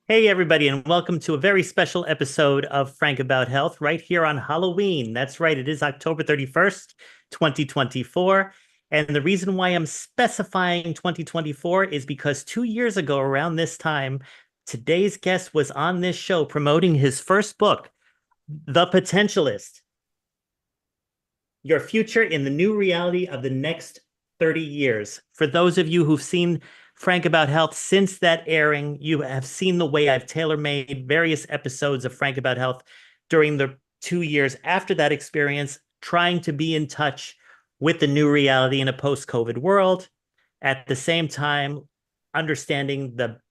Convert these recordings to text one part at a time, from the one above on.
Hey, everybody, and welcome to a very special episode of Frank About Health right here on Halloween. That's right, it is October 31st, 2024. And the reason why I'm specifying 2024 is because 2 years ago, around this time, today's guest was on this show promoting his first book, The Potentialist: Your Future in the New Reality of the Next 30 Years. For those of you who've seen Frank About Health since that airing, you have seen the way I've tailor-made various episodes of Frank About Health during the 2 years after that experience, trying to be in touch with the new reality in a post-COVID world. At the same time, understanding the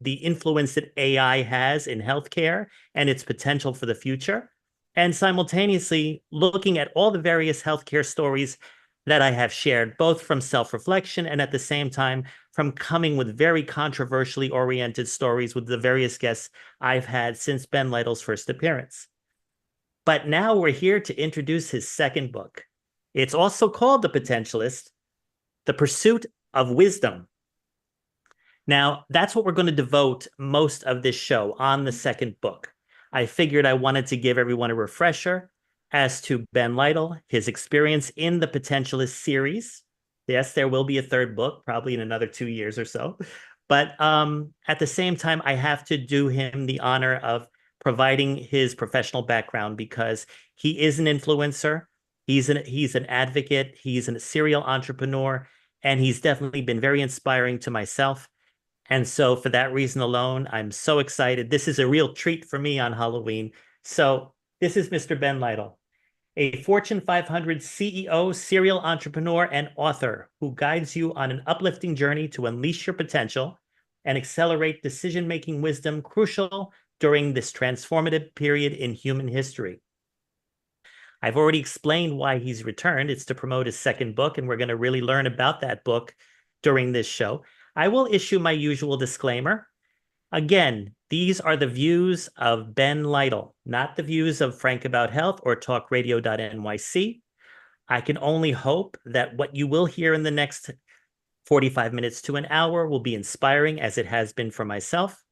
influence that AI has in healthcare and its potential for the future, and simultaneously looking at all the various healthcare stories that I have shared, both from self-reflection and at the same time from coming with very controversially oriented stories with the various guests I've had since Ben Lytle's first appearance. But now we're here to introduce his second book. It's also called The Potentialist: The Pursuit of Wisdom. Now, that's what we're going to devote most of this show on the second book. I figured I wanted to give everyone a refresher as to Ben Lytle, his experience in the Potentialist series. Yes, there will be a third book, probably in another 2 years or so. But at the same time, I have to do him the honor of providing his professional background because he is an influencer. He's an advocate. He's a serial entrepreneur, and he's definitely been very inspiring to myself. And so for that reason alone, I'm so excited. This is a real treat for me on Halloween. So this is Mr. Ben Lytle, a Fortune 500 CEO, serial entrepreneur, and author who guides you on an uplifting journey to unleash your potential and accelerate decision-making wisdom crucial during this transformative period in human history. I've already explained why he's returned. It's to promote his second book, and we're going to really learn about that book during this show. I will issue my usual disclaimer. Again, these are the views of Ben Lytle, not the views of Frank About Health or TalkRadio.nyc. I can only hope that what you will hear in the next 45 minutes to an hour will be inspiring, as it has been for myself.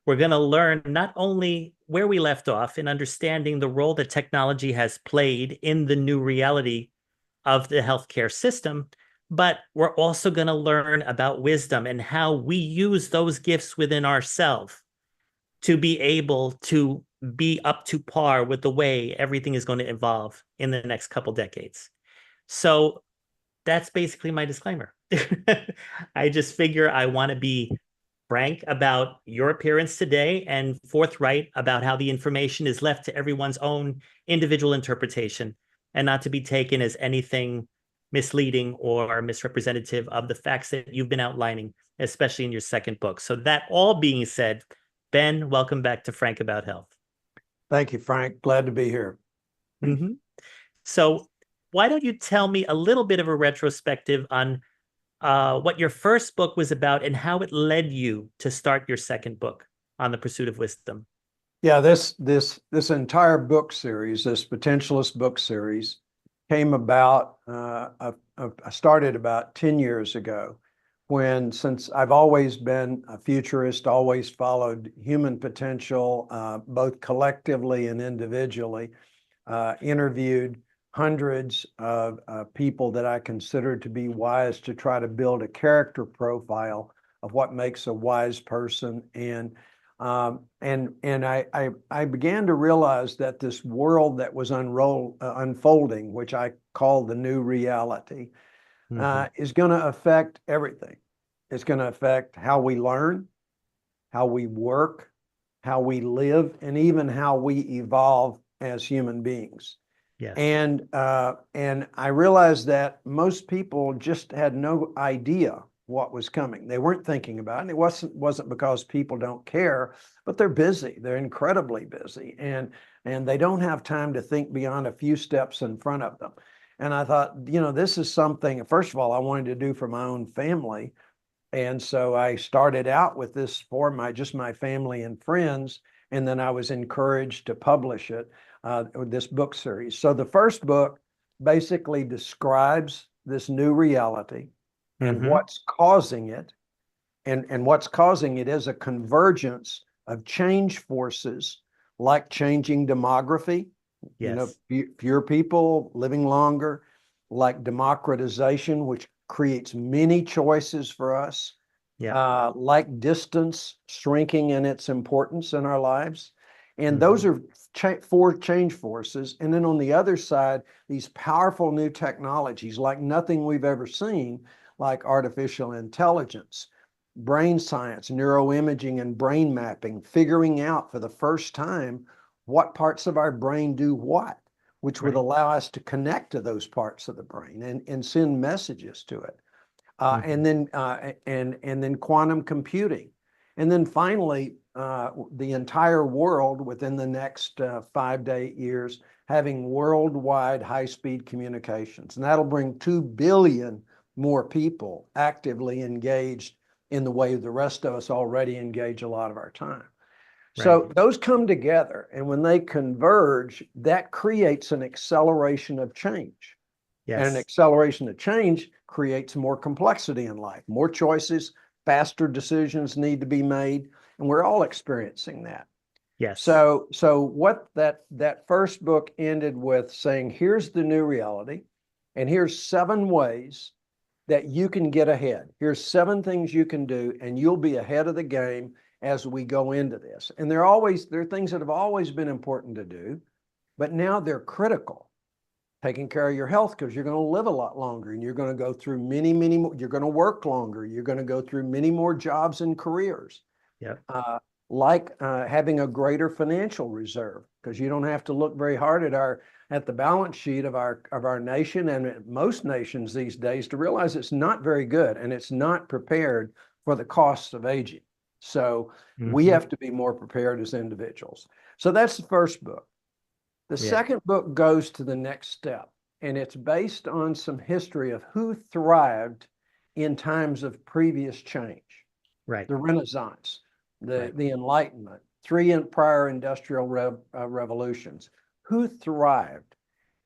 We're going to learn not only where we left off in understanding the role that technology has played in the new reality of the healthcare system, but we're also going to learn about wisdom and how we use those gifts within ourselves to be able to be up to par with the way everything is going to evolve in the next couple decades. So that's basically my disclaimer. I just figure I want to be frank about your appearance today and forthright about how the information is left to everyone's own individual interpretation and not to be taken as anything misleading or misrepresentative of the facts that you've been outlining, especially in your second book. So that all being said, Ben, welcome back to Frank About Health. Thank you, Frank. Glad to be here. Mm-hmm. So why don't you tell me a little bit of a retrospective on what your first book was about and how it led you to start your second book on the pursuit of wisdom? Yeah, this entire book series, this Potentialist book series, came about. I started about 10 years ago, since I've always been a futurist, always followed human potential, both collectively and individually. Interviewed hundreds of people that I considered to be wise to try to build a character profile of what makes a wise person. And I began to realize that this world that was unfolding, which I call the new reality, is going to affect everything. It's going to affect how we learn, how we work, how we live, and even how we evolve as human beings. Yes. And I realized that most people just had no idea what was coming. They weren't thinking about it. And it wasn't because people don't care, but they're busy. They're incredibly busy, and they don't have time to think beyond a few steps in front of them. And I thought, this is something, first of all, I wanted to do for my own family. And so I started out with this for just my family and friends, and then I was encouraged to publish it, this book series. So the first book basically describes this new reality and what's causing it. And what's causing it is a convergence of change forces like changing demography, Yes. fewer people living longer, like democratization, which creates many choices for us, Yeah. like distance shrinking in its importance in our lives. And those Hmm. are four change forces. And then on the other side, these powerful new technologies like nothing we've ever seen, like artificial intelligence, brain science, neuroimaging, and brain mapping, figuring out for the first time what parts of our brain do what, which would Right. allow us to connect to those parts of the brain and send messages to it. Hmm. And then quantum computing, and then finally the entire world within the next 5 to 8 years having worldwide high-speed communications, and that'll bring 2 billion more people actively engaged in the way the rest of us already engage a lot of our time. Right. So those come together, and when they converge, that creates an acceleration of change. And an Yes. acceleration of change creates more complexity in life, more choices, faster decisions need to be made, and we're all experiencing that. Yes. So what that first book ended with saying, here's the new reality, and here's 7 ways that you can get ahead. Here's 7 things you can do, and you'll be ahead of the game as we go into this. And there are things that have always been important to do, but now they're critical. Taking care of your health, because you're going to live a lot longer, and you're going to go through many more, you're going to work longer, you're going to go through many more jobs and careers. Yep. Like having a greater financial reserve, because you don't have to look very hard at the balance sheet of our nation and most nations these days to realize it's not very good, and it's not prepared for the costs of aging. So we Hmm. have to be more prepared as individuals. So that's the first book. The Yeah. second book goes to the next step, and it's based on some history of who thrived in times of previous change. Right. The Renaissance, Right. the Enlightenment, 3 prior industrial revolutions. Who thrived?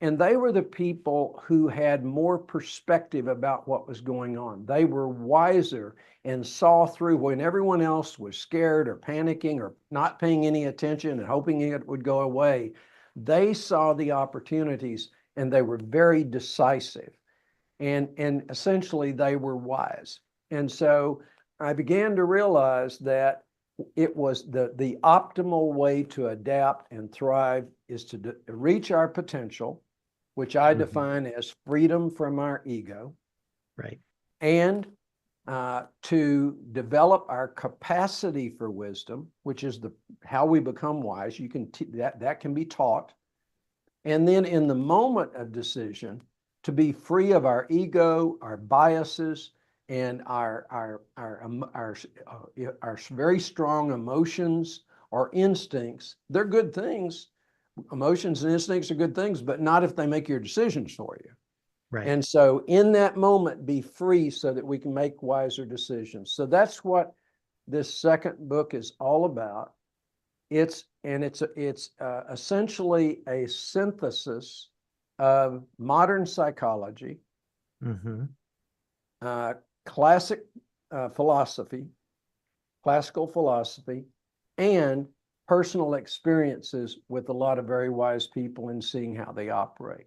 And they were the people who had more perspective about what was going on. They were wiser and saw through when everyone else was scared or panicking or not paying any attention and hoping it would go away. They saw the opportunities, and they were very decisive. And essentially they were wise. And so I began to realize that it was the optimal way to adapt and thrive is to reach our potential, which I Hmm. define as freedom from our ego, Right. and to develop our capacity for wisdom, which is how we become wise. You can that can be taught. And then in the moment of decision, to be free of our ego, our biases, and our very strong emotions or instincts. They're good things. Emotions and instincts are good things, but not if they make your decisions for you. Right. And so in that moment, be free so that we can make wiser decisions. So that's what this second book is all about. It's essentially a synthesis of modern psychology, Hmm. uh, classic philosophy, classical philosophy, and personal experiences with a lot of very wise people and seeing how they operate.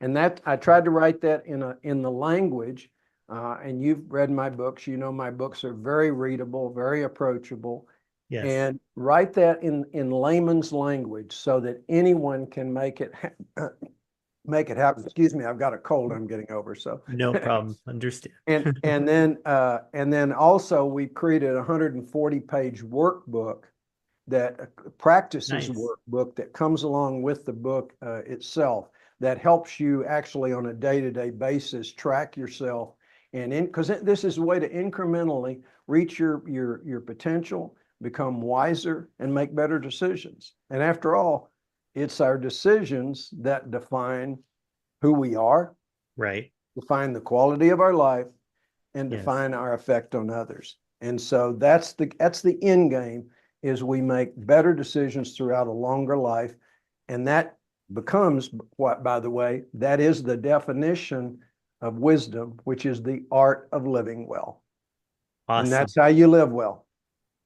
And that I tried to write that in the language. And you've read my books. You know my books are very readable, very approachable, Yes. and write that in layman's language so that anyone can make it happen. Excuse me, I've got a cold I'm getting over. So, No problem. Understand. and then also we created a 140-page workbook, that practices Nice. workbook that comes along with the book itself, that helps you actually on a day-to-day basis track yourself, and because this is a way to incrementally reach your potential, become wiser, and make better decisions. And after all, it's our decisions that define who we are, Right. define the quality of our life, and Yes. define our effect on others. And so that's the end game, is we make better decisions throughout a longer life. And that becomes what, by the way, that is the definition of wisdom, which is the art of living well. And Awesome. that's how you live well.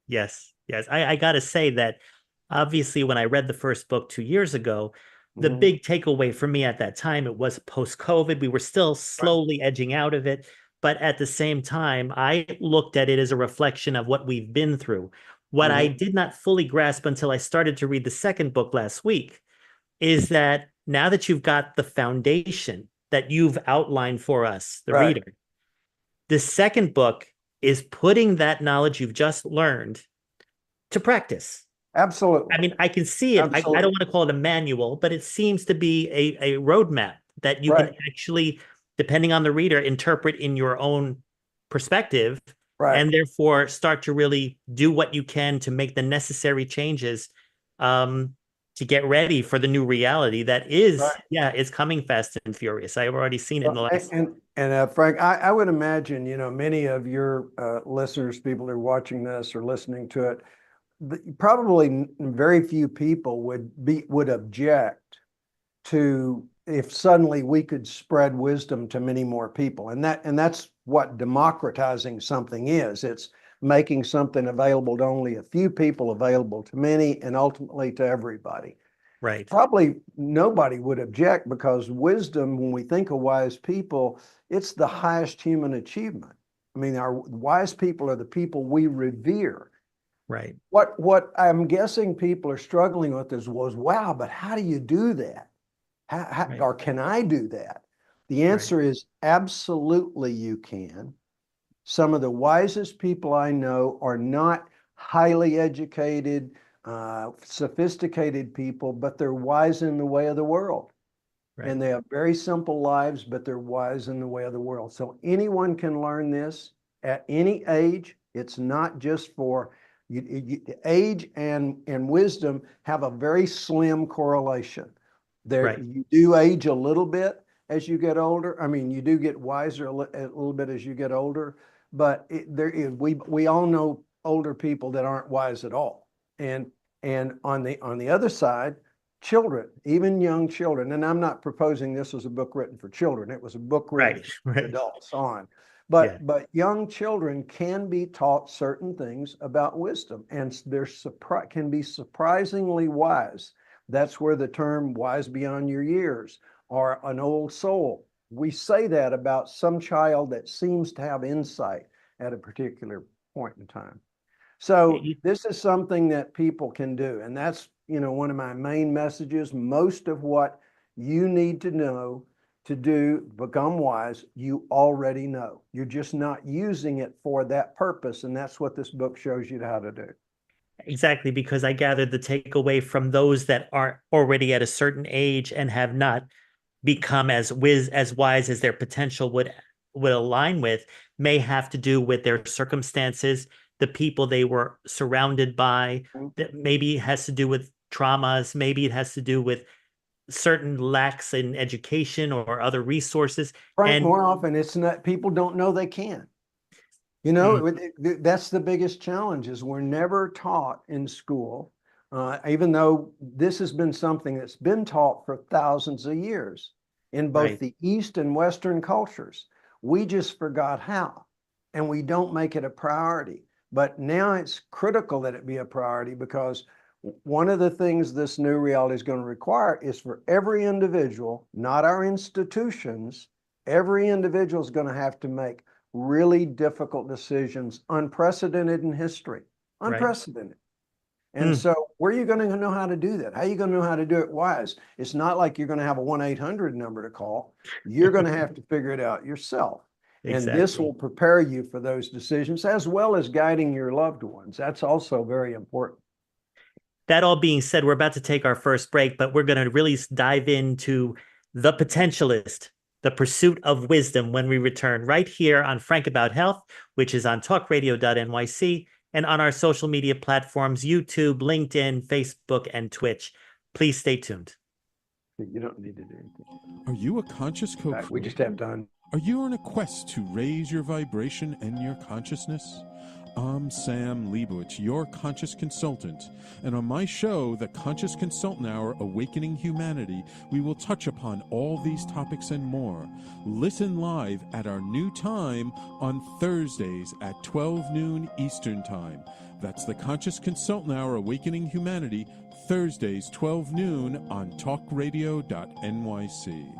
Yes. Yes, I got to say that obviously when I read the first book 2 years ago, the Mhm. big takeaway for me at that time, it was post-COVID. We were still Right. slowly edging out of it. But at the same time, I looked at it as a reflection of what we've been through. What I Mhm. did not fully grasp until I started to read the second book last week is that now that you've got the foundation that you've outlined for us, the Right. reader, the second book is putting that knowledge you've just learned to practice. I Absolutely. mean, I can see it. I don't Absolutely. want to call it a manual, but it seems to be a roadmap that you can Right. actually, depending on the reader, interpret in your own perspective Right. and therefore start to really do what you can to make the necessary changes um, to get ready for the new reality that is, Right. yeah, it's coming fast and furious. I've already seen it in Well, the last. Frank, I would imagine, many of your listeners, people who are watching this or listening to it, probably very few people would object to if suddenly we could spread wisdom to many more people. And that's what democratizing something is. It's making something available to only a few people, available to many, and ultimately to everybody. Right, Probably nobody would object because wisdom, when we think of wise people, it's the highest human achievement. I mean, our wise people are the people we revere. right, What I'm guessing people are struggling with was, wow, but how do you do that? right, Or can I do that? The right, answer is absolutely you can. Some of the wisest people I know are not highly educated, sophisticated people, but they're wise in the way of the world. right, And they have very simple lives, but they're wise in the way of the world. So anyone can learn this at any age. It's not just for age and wisdom have a very slim correlation. There, right. you do age a little bit as you get older. I mean, you do get wiser a little bit as you get older, but we all know older people that aren't wise at all. And on the other side, children, even young children, and I'm not proposing this was a book written for children. It was a book written Right, for right. adults on. Yeah, But young children can be taught certain things about wisdom, and can be surprisingly wise. That's where the term "wise beyond your years" or an old soul. We say that about some child that seems to have insight at a particular point in time. So you- this is something that people can do. And that's, one of my main messages. Most of what you need to know to do, become wise, you already know. You're just not using it for that purpose. And that's what this book shows you how to do. exactly, because I gathered the takeaway from those that are already at a certain age and have not become as wise as their potential would align with may have to do with their circumstances, the people they were surrounded by, that maybe it has to do with traumas, maybe it has to do with certain lacks in education or other resources. Frank, And more often it's not, people don't know they can. mm, That's the biggest challenge is we're never taught in school, even though this has been something that's been taught for thousands of years in both right, the East and Western cultures. We just forgot how, and we don't make it a priority. But now it's critical that it be a priority because one of the things this new reality is going to require is for every individual, not our institutions, every individual is going to have to make really difficult decisions, unprecedented in history, right. unprecedented. And Mm, so, where are you going to know how to do that? How are you going to know how to do it wise? It's not like you're going to have a 1-800 number to call. You're going to have to figure it out yourself. And this exactly. will prepare you for those decisions as well as guiding your loved ones. That's also very important. That all being said, we're about to take our first break, but we're going to really dive into The Potentialist, the pursuit of wisdom when we return right here on Frank About Health, which is on TalkRadio.nyc and on our social media platforms, YouTube, LinkedIn, Facebook, and Twitch. Please stay tuned. You don't need to do anything. Are you a conscious In fact, we just co-creator? have done. Are you on a quest to raise your vibration and your consciousness? I'm Sam Leibowitz, your conscious consultant, and on my show, The Conscious Consultant Hour Awakening Humanity, we will touch upon all these topics and more. Listen live at our new time on Thursdays at 12 noon Eastern Time. That's The Conscious Consultant Hour Awakening Humanity, Thursdays 12 noon on TalkRadio.nyc.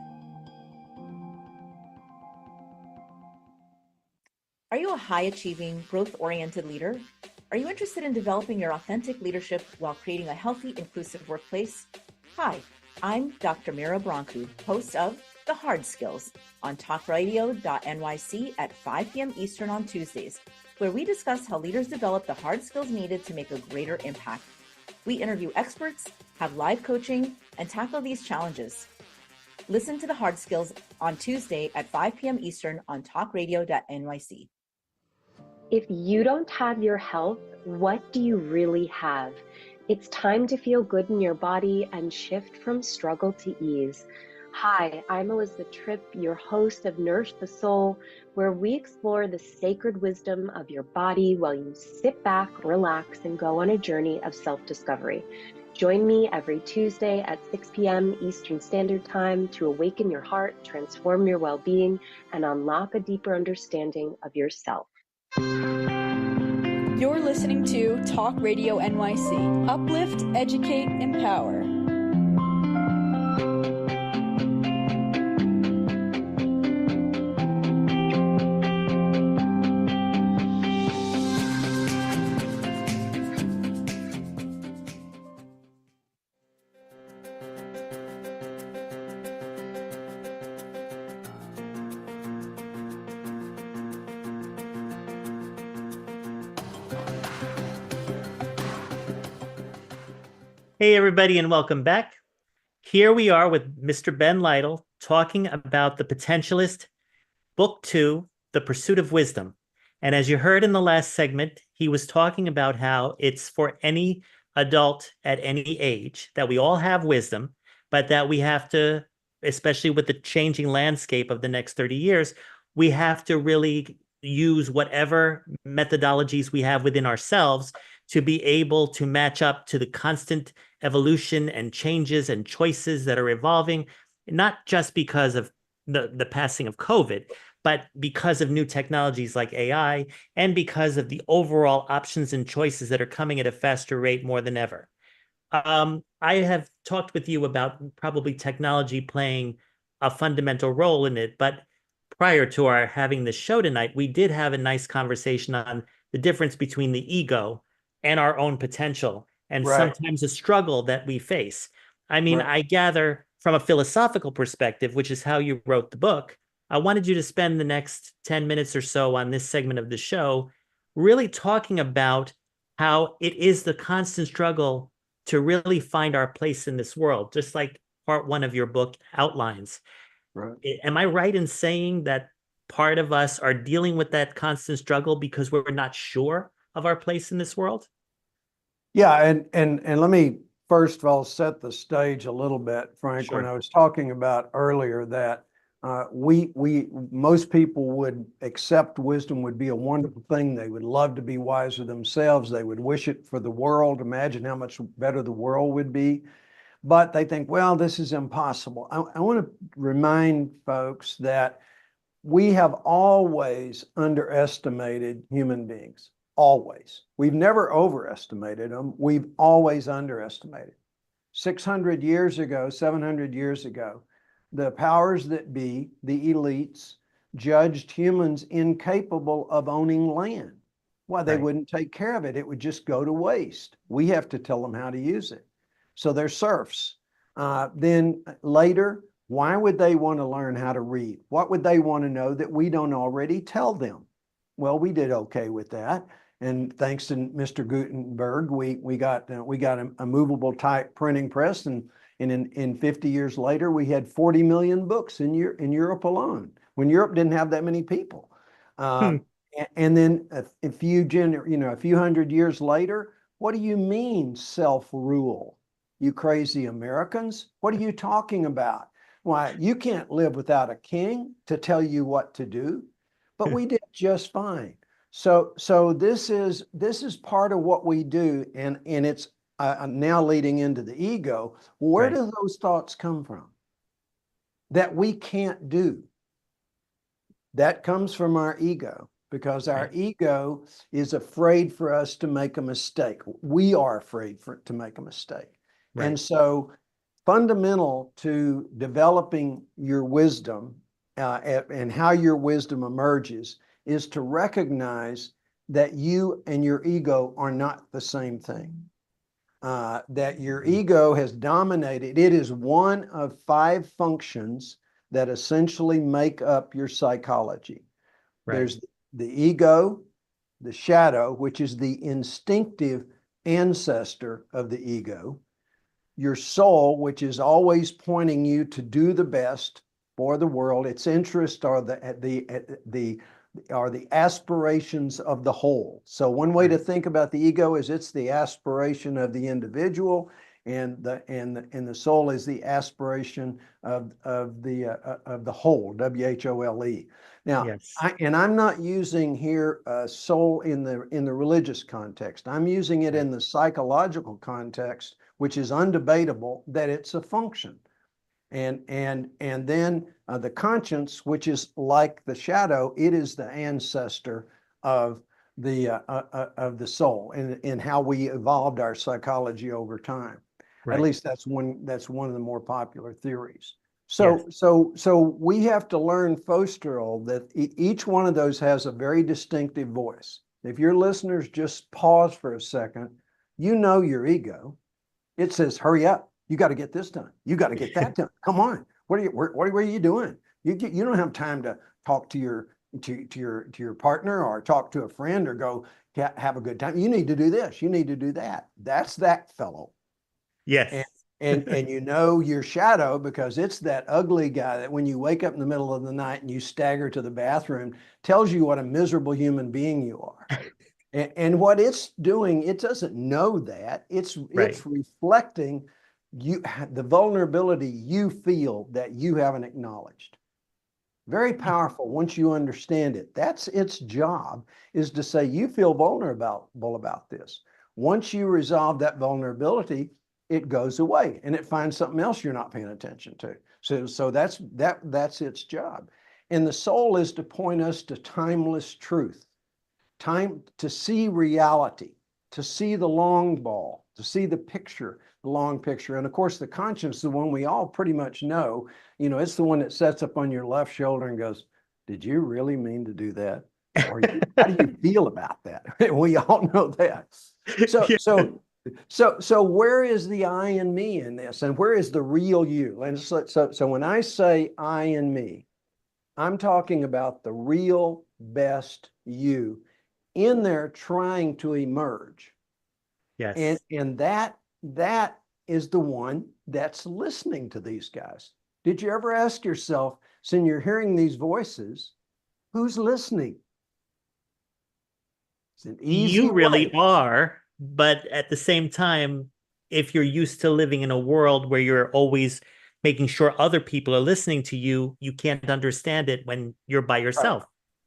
Are you a high-achieving, growth-oriented leader? Are you interested in developing your authentic leadership while creating a healthy, inclusive workplace? Hi, I'm Dr. Mira Brancu, host of The Hard Skills on TalkRadio.nyc at 5 p.m. Eastern on Tuesdays, where we discuss how leaders develop the hard skills needed to make a greater impact. We interview experts, have live coaching, and tackle these challenges. Listen to The Hard Skills on Tuesday at 5 p.m. Eastern on TalkRadio.nyc. If you don't have your health, what do you really have? It's time to feel good in your body and shift from struggle to ease. Hi, I'm Elizabeth Tripp, your host of Nourish the Soul, where we explore the sacred wisdom of your body while you sit back, relax, and go on a journey of self-discovery. Join me every Tuesday at 6 p.m. Eastern Standard Time to awaken your heart, transform your well-being, and unlock a deeper understanding of yourself. You're listening to Talk Radio NYC. Uplift, educate, empower. Hey, everybody, and welcome back. Here we are with Mr. Ben Lytle talking about The Potentialist, Book 2, The Pursuit of Wisdom. And as you heard in the last segment, he was talking about how it's for any adult at any age, that we all have wisdom, but that we have to, especially with the changing landscape of the next 30 years, we have to really use whatever methodologies we have within ourselves to be able to match up to the constant evolution and changes and choices that are evolving, not just because of the passing of COVID, but because of new technologies like AI and because of the overall options and choices that are coming at a faster rate more than ever. I have talked with you about probably technology playing a fundamental role in it, but prior to our having this show tonight, we did have a nice conversation on the difference between the ego and our own potential, and sometimes a struggle that we face. I mean, I gather from a philosophical perspective, which is how you wrote the book, I wanted you to spend the next 10 minutes or so on this segment of the show really talking about how it is the constant struggle to really find our place in this world, just like part one of your book outlines. Am I right in saying that part of us are dealing with that constant struggle because we're not sure of our place in this world? Yeah, and let me first of all set the stage a little bit, Frank. Sure. When I was talking about earlier that most people would accept wisdom would be a wonderful thing. They would love to be wiser themselves. They would wish it for the world. Imagine how much better the world would be. But they think, well, this is impossible. I want to remind folks that we have always underestimated human beings. Always. We've never overestimated them. We've always underestimated. 600 years ago, 700 years ago, the powers that be, the elites, judged humans incapable of owning land. Why? They wouldn't take care of it. It would just go to waste. We have to tell them how to use it. So they're serfs. Then later, why would they want to learn how to read? What would they want to know that we don't already tell them? Well, we did okay with that. And thanks to Mr. Gutenberg, we got a movable type printing press, and in 50 years later, we had 40 million books in Europe alone, when Europe didn't have that many people. And then a few hundred years later, what do you mean self-rule? You crazy Americans? What are you talking about? Why, you can't live without a king to tell you what to do. But we did just fine. So this is part of what we do, and it's now leading into the ego. Where Right. do those thoughts come from that we can't do? That comes from our ego, because our Right. ego is afraid for us to make a mistake. We are afraid to make a mistake. Right. And so fundamental to developing your wisdom and how your wisdom emerges is to recognize that you and your ego are not the same thing. That your ego has dominated. It is one of 5 functions that essentially make up your psychology. Right. There's the ego, the shadow, which is the instinctive ancestor of the ego, your soul, which is always pointing you to do the best for the world. Its interests are the aspirations of the whole. So one way to think about the ego is it's the aspiration of the individual, and the soul is the aspiration of the whole, WHOLE. Now, Yes. I'm not using here soul in the religious context. I'm using it in the psychological context, which is undebatable that it's a function. And then the conscience, which is like the shadow, it is the ancestor of the soul, and how we evolved our psychology over time. At Right. least that's one of the more popular theories. Yes. So we have to learn, Fosterl, that each one of those has a very distinctive voice. If your listeners just pause for a second, you know your ego. It says, hurry up. You got to get this done. You got to get that done. Come on. What are you doing? You don't have time to talk to your partner, or talk to a friend, or go have a good time. You need to do this. You need to do that. That's that fellow. Yes. And you know your shadow, because it's that ugly guy that when you wake up in the middle of the night and you stagger to the bathroom, tells you what a miserable human being you are. And what it's doing, it doesn't know that. It's reflecting the vulnerability you feel that you haven't acknowledged. Very powerful once you understand it. That's its job, is to say you feel vulnerable about this. Once you resolve that vulnerability, it goes away and it finds something else you're not paying attention to. So that's its job. And the soul is to point us to timeless truth. Time to see reality, to see the long ball, to see the picture, the long picture. And of course, the conscience, the one we all pretty much know, it's the one that sets up on your left shoulder and goes, did you really mean to do that? Or how do you feel about that? We all know that. So where is the I and me in this? And where is the real you? And so when I say I and me, I'm talking about the real best you in there trying to emerge. Yes. And that is the one that's listening to these guys. Did you ever ask yourself, since you're hearing these voices, who's listening? It's an easy You really way. are, but at the same time, if you're used to living in a world where you're always making sure other people are listening to you, you can't understand it when you're by yourself.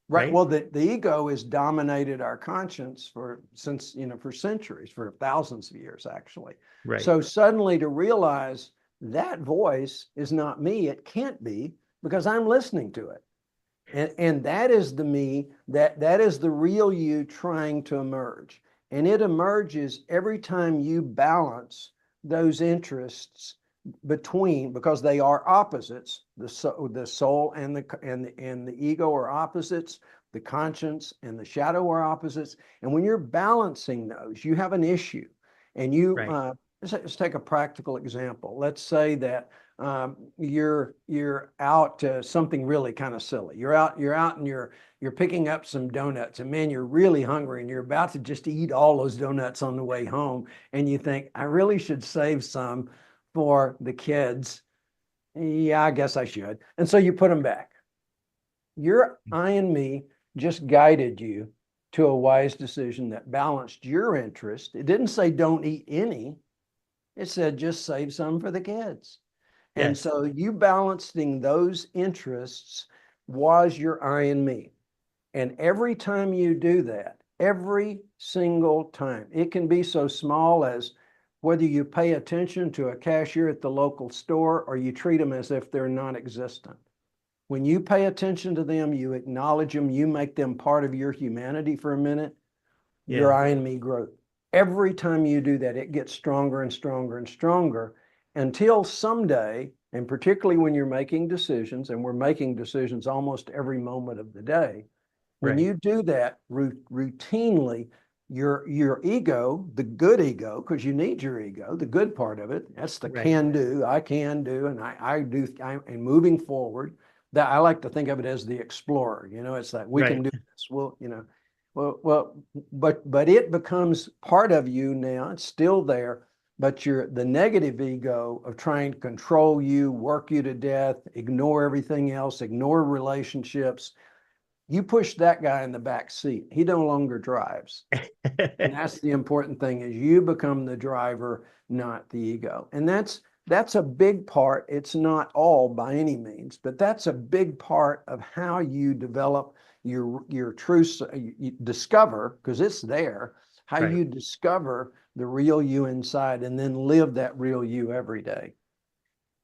Right. Well, the ego has dominated our conscience for centuries, for thousands of years, actually. Right. So suddenly to realize that voice is not me, it can't be, because I'm listening to it. And that is the me, that is the real you trying to emerge. And it emerges every time you balance those interests because they are opposites. The soul and the ego are opposites. The conscience and the shadow are opposites. And when you're balancing those, you have an issue. And let's take a practical example. Let's say that you're out something really kind of silly. You're out and you're picking up some donuts, and man, you're really hungry, and you're about to just eat all those donuts on the way home, and you think, I really should save some for the kids. Yeah, I guess I should. And so you put them back. Your I and me just guided you to a wise decision that balanced your interest. It didn't say don't eat any. It said just save some for the kids. And so you balancing those interests was your I and me. And every time you do that, every single time, it can be so small as whether you pay attention to a cashier at the local store or you treat them as if they're non-existent. When you pay attention to them, you acknowledge them, you make them part of your humanity for a minute, your I and me growth. Every time you do that, it gets stronger and stronger and stronger until someday, and particularly when you're making decisions, and we're making decisions almost every moment of the day, when you do that routinely, your ego, the good ego, because you need your ego, the good part of it, that's the can do, I can do, and and moving forward, that I like to think of it as the explorer. You know, it's like we can do this. Well, you know, but it becomes part of you now. It's still there, but the negative ego of trying to control you, work you to death, ignore everything else, ignore relationships. You push that guy in the back seat. He no longer drives. And that's the important thing, is you become the driver, not the ego. And that's a big part. It's not all by any means, but that's a big part of how you develop your true, you discover, because it's there, how you discover the real you inside and then live that real you every day.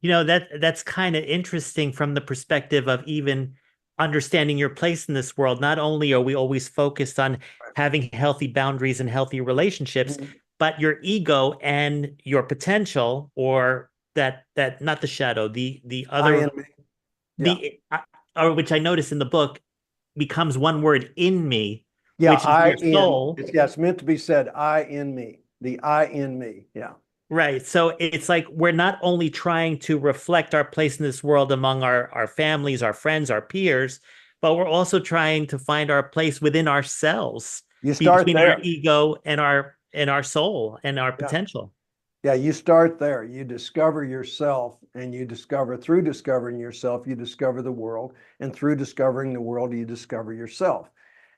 You know, that's kind of interesting from the perspective of even understanding your place in this world. Not only are we always focused on having healthy boundaries and healthy relationships, but your ego and your potential, or that not the shadow, the other, or which I noticed in the book becomes one word, in me, which is your soul. It's meant to be said, I in me, the I in me. Yeah. Right. So it's like we're not only trying to reflect our place in this world among our families, our friends, our peers, but we're also trying to find our place within ourselves. You start between there. Our ego and our soul and our potential. Yeah, you start there. You discover yourself, and you discover, through discovering yourself, you discover the world, and through discovering the world, you discover yourself.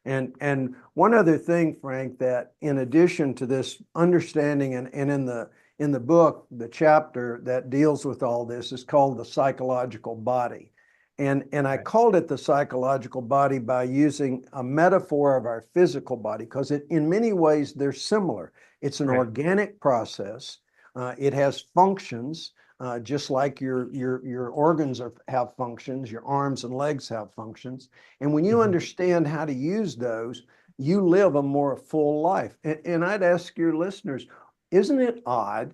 And one other thing, Frank, that in addition to this understanding, and in the book, the chapter that deals with all this is called the psychological body. And I called it the psychological body by using a metaphor of our physical body, because in many ways they're similar. It's an organic process. It has functions, just like your organs have functions, your arms and legs have functions. And when you understand how to use those, you live a more full life. And I'd ask your listeners, isn't it odd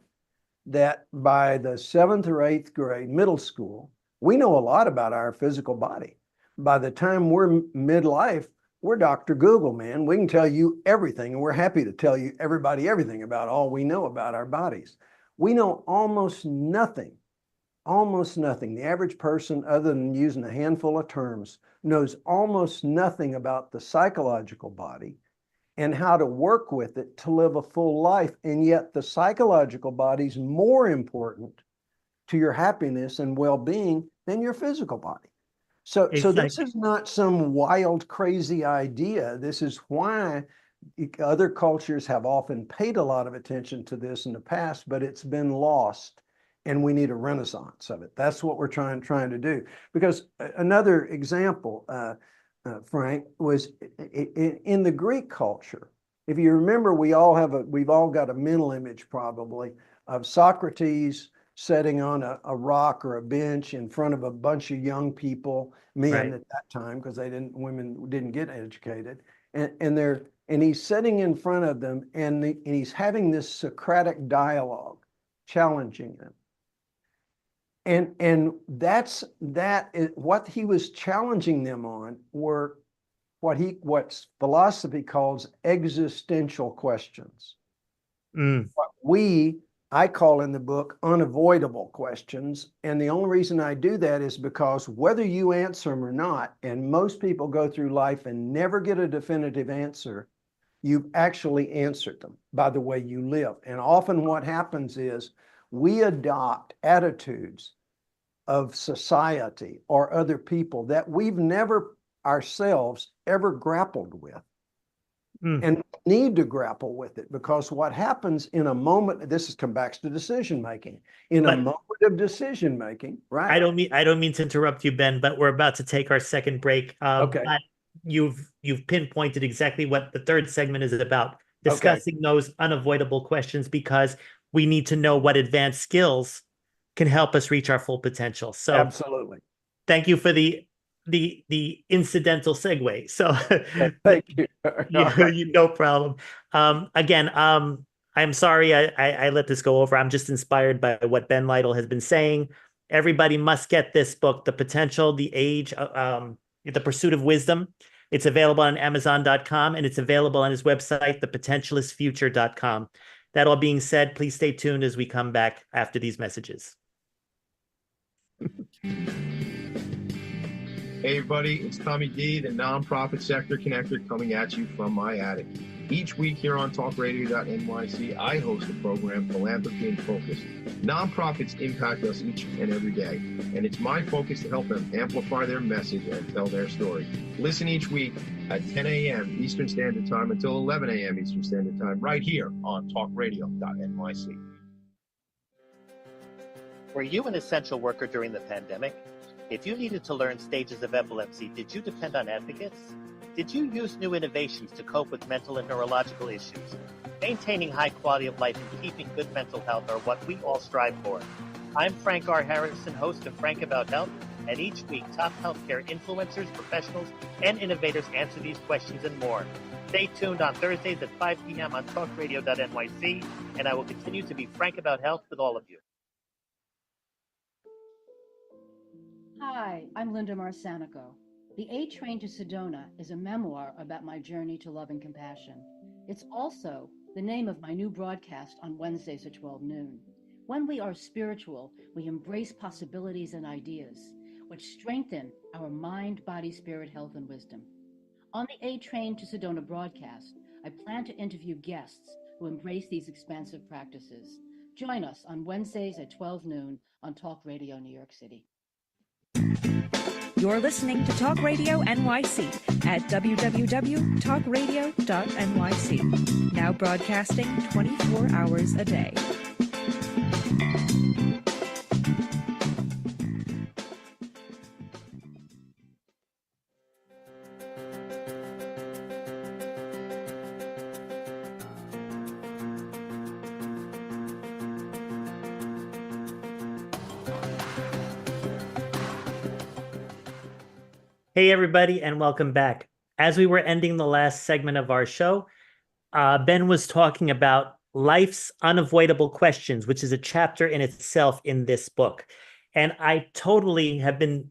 that by the 7th or 8th grade, middle school, we know a lot about our physical body. By the time we're midlife, we're Dr. Google, man. We can tell you everything, and we're happy to tell you everything about all we know about our bodies. We know almost nothing. The average person, other than using a handful of terms, knows almost nothing about the psychological body and how to work with it to live a full life. And yet the psychological body is more important to your happiness and well-being than your physical body. So this is not some wild, crazy idea. This is why other cultures have often paid a lot of attention to this in the past, but it's been lost, and we need a renaissance of it. That's what we're trying to do. Because another example, Frank, was in the Greek culture. If you remember, we've all got a mental image probably of Socrates sitting on a rock or a bench in front of a bunch of young people, men at that time, because women didn't get educated, and he's sitting in front of them, and he's having this Socratic dialogue, challenging them. And that is what he was challenging them on, were what philosophy calls existential questions. What I call in the book unavoidable questions. And the only reason I do that is because whether you answer them or not, and most people go through life and never get a definitive answer, you've actually answered them by the way you live. And often what happens is we adopt attitudes of society or other people that we've never ourselves ever grappled with. And need to grapple with it, because what happens in a moment, this comes back to decision making. A moment of decision making, right? I don't mean to interrupt you, Ben, but we're about to take our second break. Okay. you've pinpointed exactly what the third segment is about, Okay. discussing those unavoidable questions, because we need to know what advanced skills can help us reach our full potential. So Absolutely. thank you for the incidental segue. So Thank you. no problem. Again, I'm sorry I let this go over. I'm just inspired by what Ben Lytle has been saying. Everybody must get this book, The Potential, the Age, The Pursuit of Wisdom. It's available on Amazon.com, and it's available on his website, thepotentialistfuture.com. That all being said, please stay tuned as we come back after these messages. Hey everybody, it's Tommy D, the nonprofit sector connector, coming at you from my attic. Each week here on TalkRadio.nyc, I host the program Philanthropy in Focus. Nonprofits impact us each and every day, and it's my focus to help them amplify their message and tell their story. Listen each week at 10 a.m. Eastern Standard Time until 11 a.m. Eastern Standard Time, right here on TalkRadio.nyc. Were you an essential worker during the pandemic? If you needed to learn stages of epilepsy, did you depend on advocates? Did you use new innovations to cope with mental and neurological issues? Maintaining high quality of life and keeping good mental health are what we all strive for. I'm Frank R. Harrison, host of Frank About Health, and each week top healthcare influencers, professionals, and innovators answer these questions and more. Stay tuned on Thursdays at 5 p.m. on TalkRadio.nyc, and I will continue to be frank about health with all of you. Hi, I'm Linda Marcanico. The A Train to Sedona is a memoir about my journey to love and compassion. It's also the name of my new broadcast on Wednesdays at 12 noon. When we are spiritual, we embrace possibilities and ideas, which strengthen our mind, body, spirit, health, and wisdom. On the A Train to Sedona broadcast, I plan to interview guests who embrace these expansive practices. Join us on Wednesdays at 12 noon on Talk Radio New York City. You're listening to Talk Radio NYC at www.talkradio.nyc. Now broadcasting 24 hours a day. Hey, everybody, and welcome back. As we were ending the last segment of our show, Ben was talking about life's unavoidable questions, which is a chapter in itself in this book. And I totally have been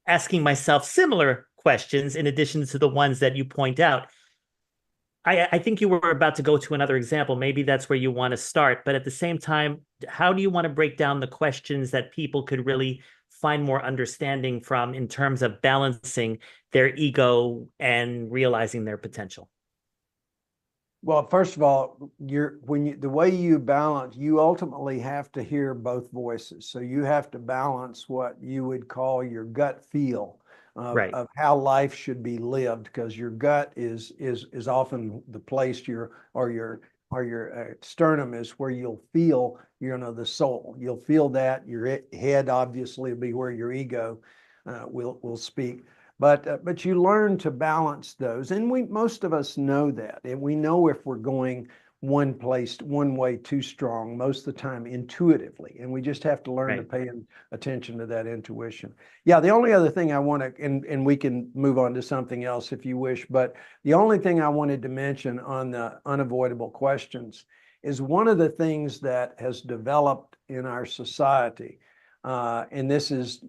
asking myself similar questions in addition to the ones that you point out. I think you were about to go to another example. Maybe that's where you want to start. But at the same time, how do you want to break down the questions that people could really find more understanding from in terms of balancing their ego and realizing their potential? Well, first of all, the way you balance, you ultimately have to hear both voices. So you have to balance what you would call your gut feel of how life should be lived, because your gut is often the place your sternum is where you'll feel, the soul. You'll feel that. Your head obviously will be where your ego will speak. But you learn to balance those, and most of us know that, and we know if we're going one way too strong most of the time intuitively, and we just have to learn to pay attention to that intuition. Yeah, the only other thing I want to, and we can move on to something else if you wish, but the only thing I wanted to mention on the unavoidable questions is one of the things that has developed in our society, and this is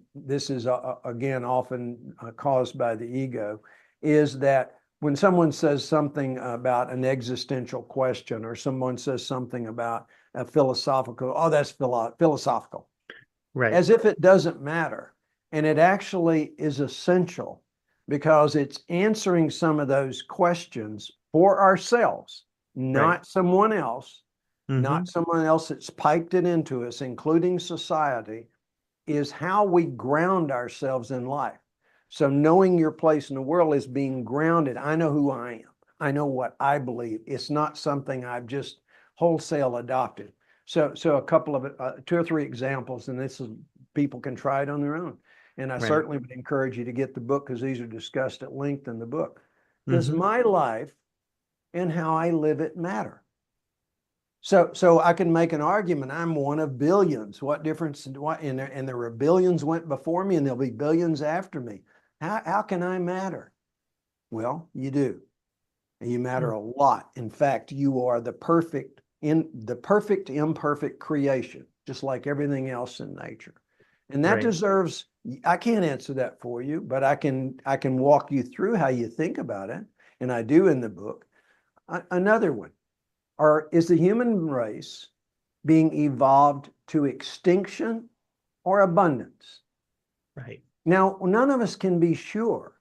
again often caused by the ego, is that when someone says something about an existential question, or someone says something about a philosophical, oh, that's philosophical, right? As if it doesn't matter. And it actually is essential, because it's answering some of those questions for ourselves, not someone else, not someone else that's piped it into us, including society, is how we ground ourselves in life. So knowing your place in the world is being grounded. I know who I am. I know what I believe. It's not something I've just wholesale adopted. So a couple of 2 or 3 examples, and this is, people can try it on their own. And I certainly would encourage you to get the book, because these are discussed at length in the book. Does Mhm. my life and how I live it matter? So I can make an argument. I'm one of billions. What difference? What? And there were billions went before me, and there'll be billions after me. How can I matter? Well, you do. And you matter a lot. In fact, you are the perfect imperfect creation, just like everything else in nature. And that Right. deserves, I can't answer that for you, but I can walk you through how you think about it. And I do in the book. Another one, is the human race being evolved to extinction or abundance? Right. Now, none of us can be sure,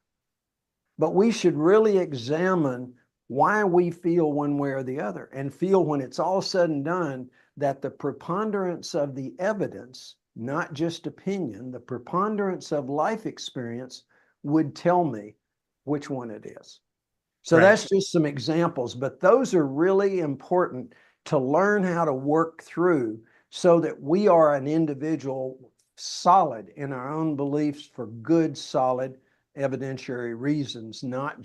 but we should really examine why we feel one way or the other, and feel, when it's all said and done, that the preponderance of the evidence, not just opinion, the preponderance of life experience would tell me which one it is. So Right. that's just some examples, but those are really important to learn how to work through, so that we are an individual solid in our own beliefs for good, solid evidentiary reasons, not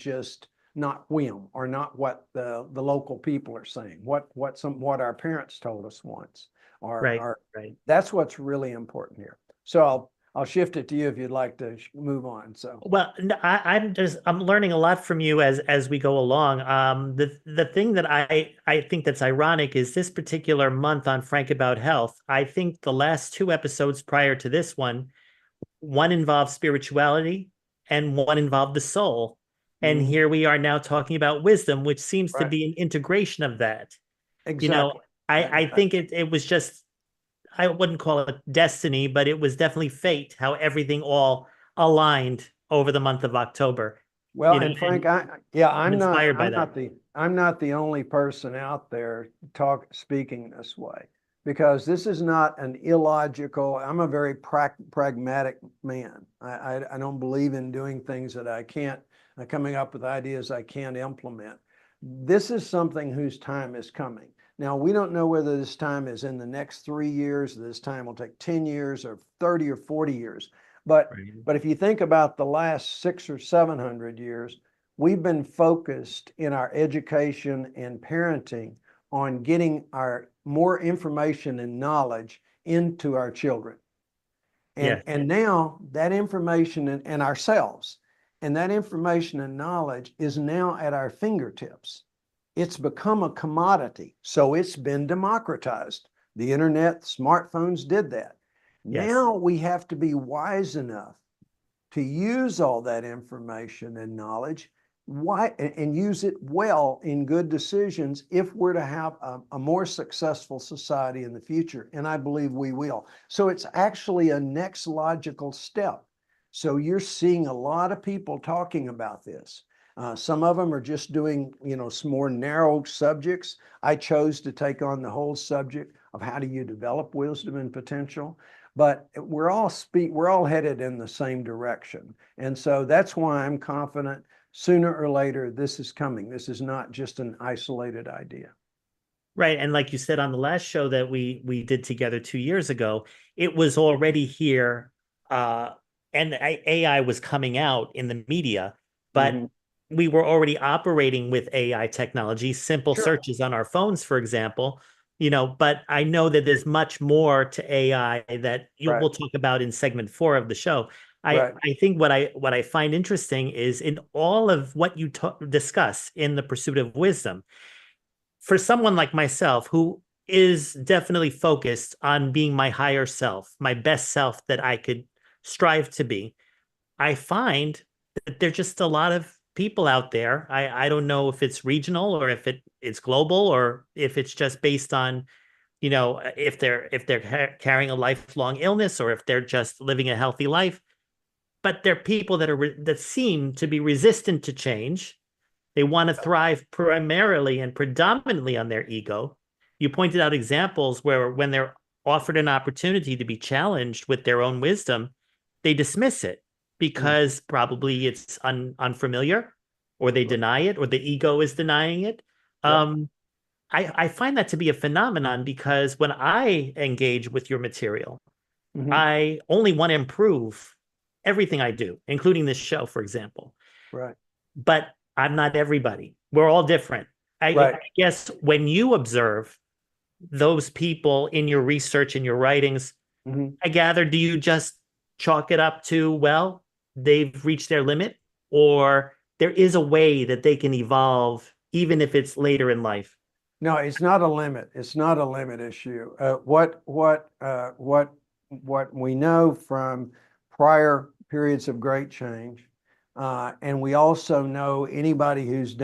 whim, or not what the local people are saying, what our parents told us once, Right. or Right. that's what's really important here. So I'll shift it to you if you'd like to move on. So Well, no, I'm learning a lot from you as we go along. The thing that I think that's ironic is this particular month on Frank About Health. I think the last two episodes prior to this one involved spirituality and one involved the soul. And here we are now talking about wisdom, which seems to Right. be an integration of that. You know, Exactly. I think it was just, I wouldn't call it destiny, but it was definitely fate, how everything all aligned over the month of October. Well, You know, and Frank, and I'm I'm not, inspired by that. I'm not the only person out there speaking this way, because this is not an illogical. I'm a very pragmatic man. I don't believe in doing things that I can't, coming up with ideas I can't implement. This is something whose time is coming. Now, we don't know whether this time is in the next 3 years, this time will take 10 years or 30 or 40 years. But if you think about the last 600 or 700 years, we've been focused in our education and parenting on getting our more information and knowledge into our children. Yes. And now that information and ourselves, and that information and knowledge is now at our fingertips. It's become a commodity, so it's been democratized. The internet, smartphones did that. Yes. Now we have to be wise enough to use all that information and knowledge and use it well in good decisions if we're to have a more successful society in the future. And I believe we will. So it's actually a next logical step. So you're seeing a lot of people talking about this. Some of them are just doing, some more narrow subjects. I chose to take on the whole subject of how do you develop wisdom and potential. But we're all headed in the same direction. And so that's why I'm confident sooner or later this is coming. This is not just an isolated idea. Right. And like you said on the last show that we did together 2 years ago, it was already here. And AI was coming out in the media, but we were already operating with AI technology, simple Sure. searches on our phones, for example. But I know that there's much more to AI that we'll talk about in segment 4 of the show. I think what I find interesting is in all of what you discuss in the pursuit of wisdom, for someone like myself who is definitely focused on being my higher self, my best self that I could strive to be, I find that there's just a lot of people out there. I don't know if it's regional or if it's global or if it's just based on, if they're carrying a lifelong illness or if they're just living a healthy life. But they're people that seem to be resistant to change. They want to thrive primarily and predominantly on their ego. You pointed out examples where when they're offered an opportunity to be challenged with their own wisdom, they dismiss it because probably it's unfamiliar, or they deny it, or the ego is denying it. I find that to be a phenomenon because when I engage with your material, I only want to improve everything I do, including this show, for example. Right. But I'm not everybody. We're all different. Right. I guess when you observe those people in your research and your writings, Mhm. I gather, do you just chalk it up to, well, they've reached their limit, or there is a way that they can evolve even if it's later in life? No, it's not a limit. It's not a limit issue. What we know from prior periods of great change, and we also know anybody who's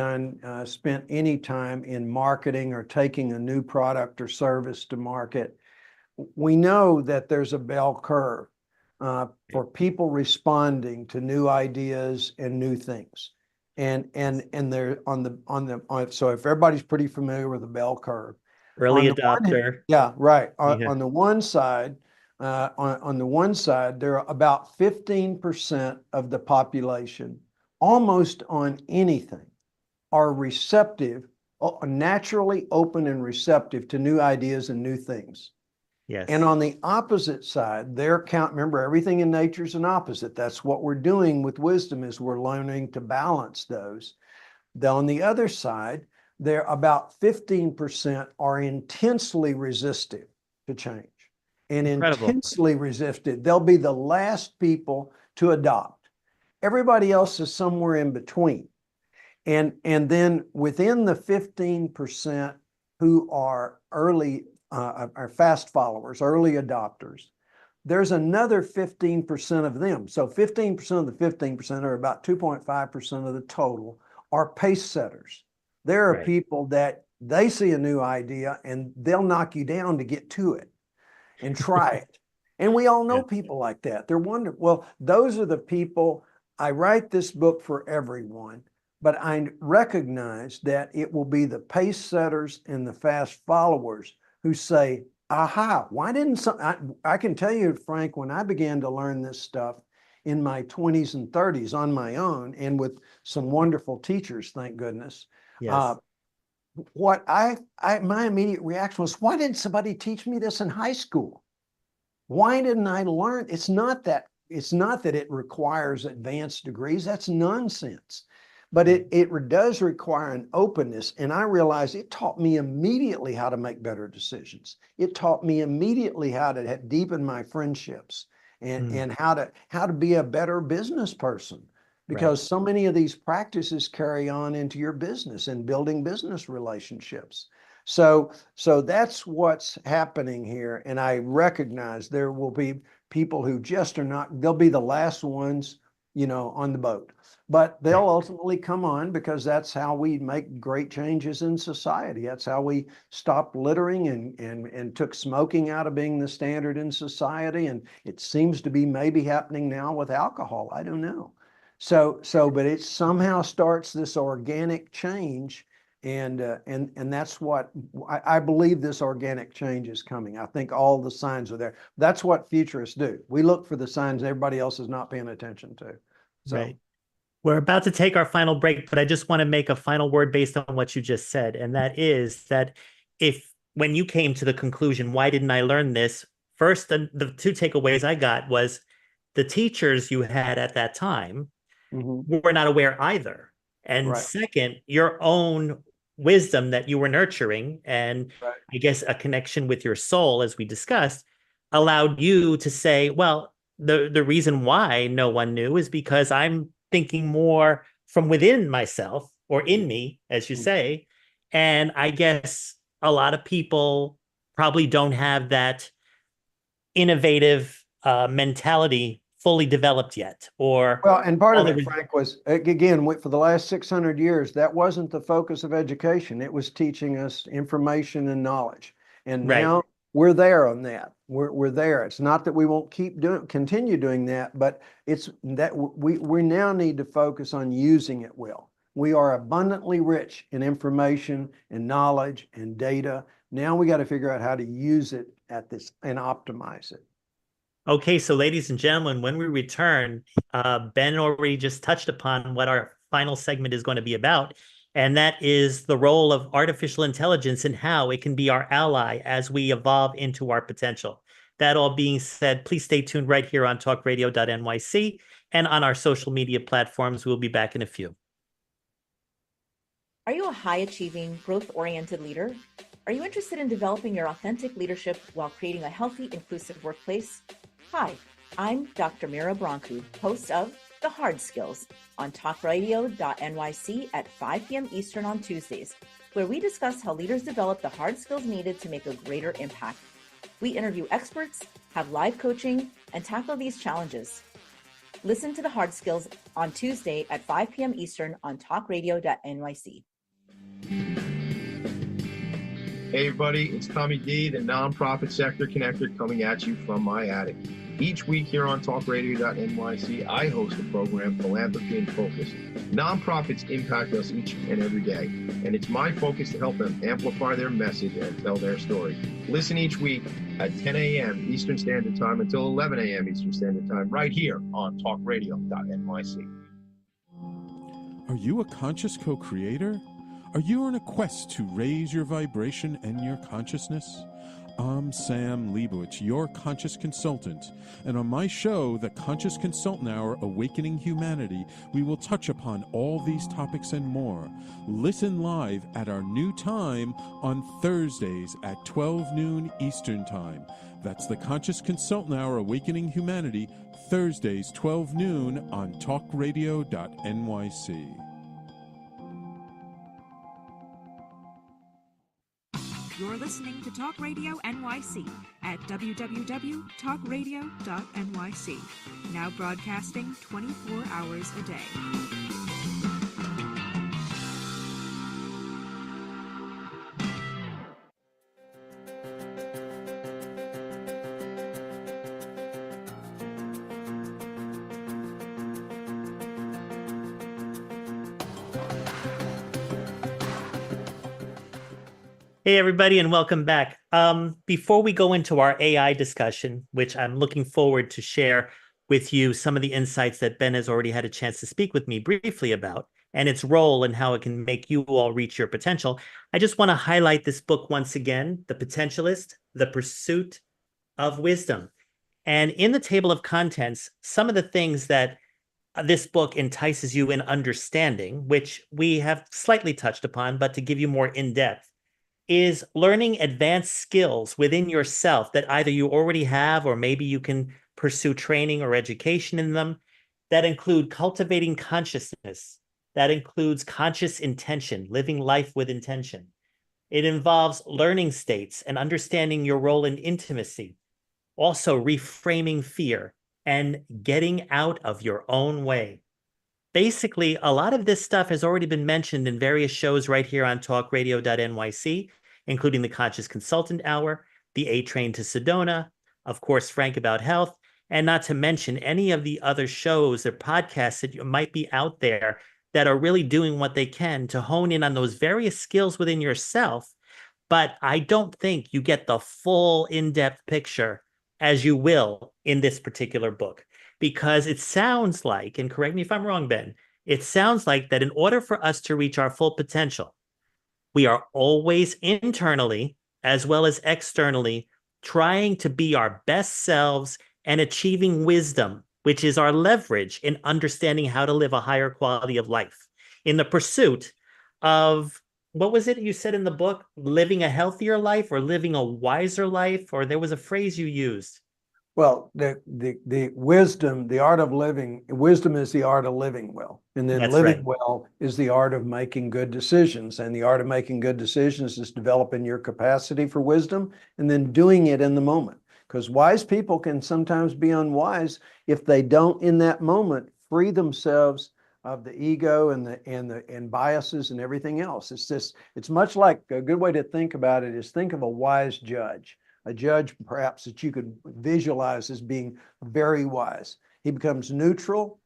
spent any time in marketing or taking a new product or service to market, we know that there's a bell curve for people responding to new ideas and new things. And they're so if everybody's pretty familiar with the bell curve, Early on the one hand, adopter. yeah, right. Yeah. On the one side, on the one side, there are about 15% of the population, almost on anything, are receptive, naturally open and receptive to new ideas and new things. Yes. And on the opposite side, remember, everything in nature is an opposite. That's what we're doing with wisdom, is we're learning to balance those. On the other side, there about 15% are intensely resistive to change. And Incredible. intensely resisted, they'll be the last people to adopt. Everybody else is somewhere in between. And then within the 15% who are are fast followers, early adopters, there's another 15% of them. So 15% of the 15%, or about 2.5% of the total, are pace setters. There are Right. people that they see a new idea and they'll knock you down to get to it and try it. And we all know Yeah. people like that. They're wonderful. Well, those are the people. I write this book for everyone, but I recognize that it will be the pace setters and the fast followers who say, aha, why didn't I can tell you, Frank, when I began to learn this stuff in my 20s and 30s on my own and with some wonderful teachers, thank goodness. Yes. My immediate reaction was, why didn't somebody teach me this in high school? Why didn't I learn? It's not that it requires advanced degrees. That's nonsense. But it does require an openness. And I realized it taught me immediately how to make better decisions. It taught me immediately how to deepen my friendships and how to be a better business person. Because so many of these practices carry on into your business and building business relationships. So that's what's happening here. And I recognize there will be people who just are not, they'll be the last ones, on the boat. But they'll ultimately come on, because that's how we make great changes in society. That's how we stopped littering and took smoking out of being the standard in society. And it seems to be maybe happening now with alcohol. I don't know. But it somehow starts this organic change. And that's what I believe, this organic change is coming. I think all the signs are there. That's what futurists do. We look for the signs everybody else is not paying attention to. So. Right. We're about to take our final break, but I just want to make a final word based on what you just said. And that is that when you came to the conclusion, why didn't I learn this? First, the two takeaways I got was the teachers you had at that time were not aware either. And Right. second, your own wisdom that you were nurturing, and I guess a connection with your soul, as we discussed, allowed you to say, well, the reason why no one knew is because I'm thinking more from within myself, or in me, as you say. And I guess a lot of people probably don't have that innovative mentality fully developed yet. Or Well, and part of it, Frank, was, again, for the last 600 years, that wasn't the focus of education. It was teaching us information and knowledge. And now we're there on that. We're there. It's not that we won't continue doing that, but it's that we now need to focus on using it well. We are abundantly rich in information and knowledge and data. Now we got to figure out how to use it and optimize it. Okay, so ladies and gentlemen, when we return, Ben already just touched upon what our final segment is going to be about, and that is the role of artificial intelligence and how it can be our ally as we evolve into our potential. That all being said, please stay tuned right here on TalkRadio.nyc and on our social media platforms. We'll be back in a few. Are you a high-achieving, growth-oriented leader? Are you interested in developing your authentic leadership while creating a healthy, inclusive workplace? Hi, I'm Dr. Mira Broncu, host of The Hard Skills on TalkRadio.nyc at 5 p.m. Eastern on Tuesdays, where we discuss how leaders develop the hard skills needed to make a greater impact. We interview experts, have live coaching, and tackle these challenges. Listen to The Hard Skills on Tuesday at 5 p.m. Eastern on TalkRadio.nyc. Hey everybody, it's Tommy D, the nonprofit sector connector, coming at you from my attic. Each week here on TalkRadio.nyc, I host a program, Philanthropy in Focus. Nonprofits impact us each and every day, and it's my focus to help them amplify their message and tell their story. Listen each week at 10 a.m. Eastern Standard Time until 11 a.m. Eastern Standard Time, right here on TalkRadio.nyc. Are you a conscious co-creator? Are you on a quest to raise your vibration and your consciousness? I'm Sam Leibowitz, your conscious consultant, and on my show, The Conscious Consultant Hour, Awakening Humanity, we will touch upon all these topics and more. Listen live at our new time on Thursdays at 12 noon Eastern Time. That's The Conscious Consultant Hour, Awakening Humanity, Thursdays 12 noon on TalkRadio.nyc. You're listening to Talk Radio NYC at www.talkradio.nyc. Now broadcasting 24 hours a day. Hey, everybody, and welcome back. Before we go into our AI discussion, which I'm looking forward to share with you some of the insights that Ben has already had a chance to speak with me briefly about, and its role and how it can make you all reach your potential, I just want to highlight this book once again, The Potentialist, The Pursuit of Wisdom. And in the table of contents, some of the things that this book entices you in understanding, which we have slightly touched upon, but to give you more in-depth, is learning advanced skills within yourself that either you already have or maybe you can pursue training or education in them, that include cultivating consciousness, that includes conscious intention, living life with intention. It involves learning states and understanding your role in intimacy, also reframing fear and getting out of your own way. Basically, a lot of this stuff has already been mentioned in various shows right here on TalkRadio.nyc, including the Conscious Consultant Hour, the A Train to Sedona, of course, Frank About Health, and not to mention any of the other shows or podcasts that might be out there that are really doing what they can to hone in on those various skills within yourself. But I don't think you get the full in-depth picture as you will in this particular book. Because it sounds like, and correct me if I'm wrong, Ben, it sounds like that in order for us to reach our full potential, we are always internally as well as externally trying to be our best selves and achieving wisdom, which is our leverage in understanding how to live a higher quality of life in the pursuit of, what was it you said in the book, living a healthier life or living a wiser life, or there was a phrase you used. Well, the wisdom, the art of living, wisdom is the art of living well. And then That's living right. well is the art of making good decisions. And the art of making good decisions is developing your capacity for wisdom and then doing it in the moment. Because wise people can sometimes be unwise if they don't in that moment free themselves of the ego and biases and everything else. It's much like, a good way to think about it is think of a wise judge. A judge perhaps that you could visualize as being very wise. He becomes neutral,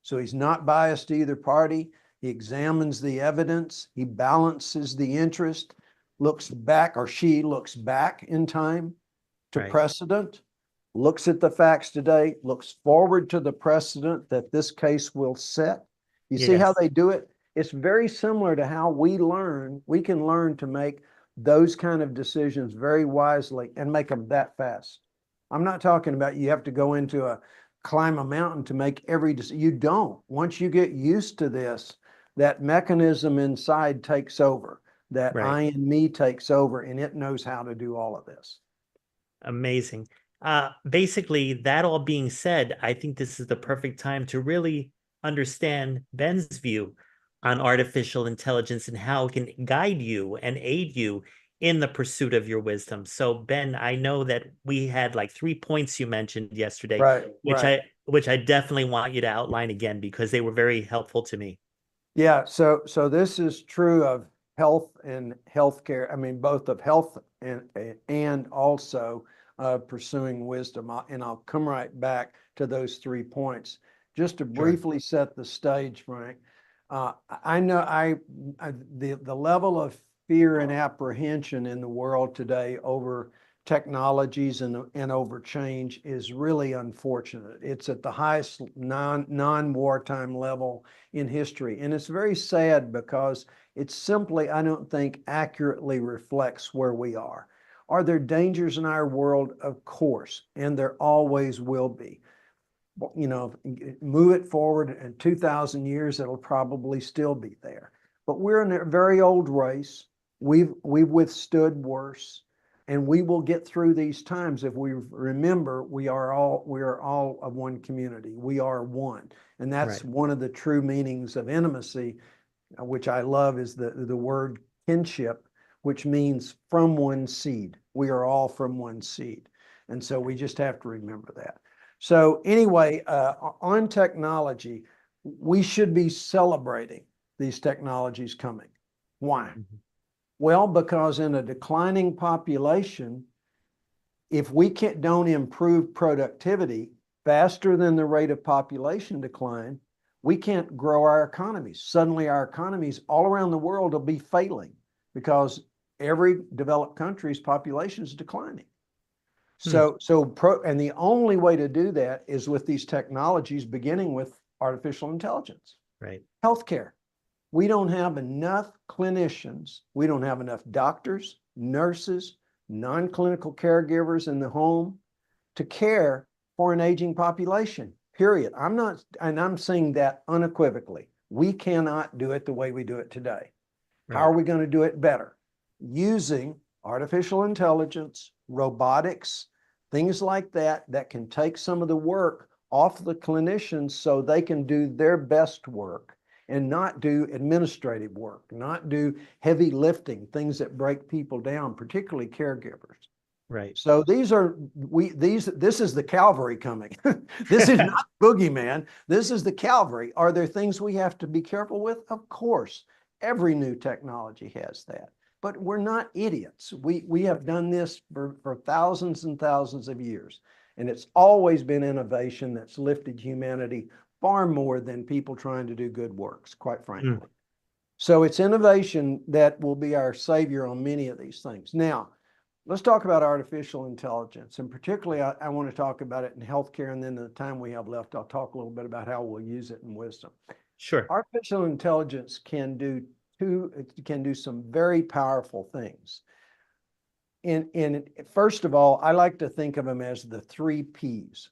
so he's not biased to either party. He examines the evidence. He balances the interest, looks back, or she looks back in time to precedent, looks at the facts today, looks forward to the precedent that this case will set. You see how they do it? It's very similar to how we learn. We can learn to make those kind of decisions very wisely and make them that fast. I'm not talking about you have to go into climb a mountain to make every decision. You don't. Once you get used to this, that mechanism inside takes over, that Right. I and me takes over, and it knows how to do all of this. Amazing. Basically, that all being said, I think this is the perfect time to really understand Ben's view on artificial intelligence and how it can guide you and aid you in the pursuit of your wisdom. So, Ben, I know that we had like 3 points you mentioned yesterday, Right, which right. I definitely want you to outline again because they were very helpful to me. Yeah, so this is true of health and healthcare. I mean, both of health and also pursuing wisdom. And I'll come right back to those 3 points. Just to briefly set the stage, Frank. I know the level of fear and apprehension in the world today over technologies and over change is really unfortunate. It's at the highest non-wartime level in history. And it's very sad because it simply, I don't think, accurately reflects where we are. Are there dangers in our world? Of course, and there always will be. You know, move it forward in 2,000 years, it'll probably still be there. But we're in a very old race. We've withstood worse, and we will get through these times if we remember we are all of one community. We are one, and that's one of the true meanings of intimacy, which I love, is the word kinship, which means from one seed. We are all from one seed, and so we just have to remember that. So anyway, on technology, we should be celebrating these technologies coming. Why? Well, because in a declining population, if we don't improve productivity faster than the rate of population decline, we can't grow our economies. Suddenly our economies all around the world will be failing because every developed country's population is declining. And the only way to do that is with these technologies, beginning with artificial intelligence. Right. Healthcare. We don't have enough clinicians. We don't have enough doctors, nurses, non-clinical caregivers in the home to care for an aging population, period. I'm saying that unequivocally. We cannot do it the way we do it today. How are we going to do it better? Using artificial intelligence, robotics, things like that can take some of the work off the clinicians so they can do their best work and not do administrative work, not do heavy lifting, things that break people down, particularly caregivers. Right. So this is the cavalry coming. This is not boogeyman. This is the cavalry. Are there things we have to be careful with? Of course. Every new technology has that. But we're not idiots. We have done this for thousands and thousands of years. And it's always been innovation that's lifted humanity far more than people trying to do good works, quite frankly. So it's innovation that will be our savior on many of these things. Now, let's talk about artificial intelligence. And particularly, I want to talk about it in healthcare. And then the time we have left, I'll talk a little bit about how we'll use it in wisdom. Sure. Artificial intelligence can do some very powerful things. First of all, I like to think of them as the 3 Ps.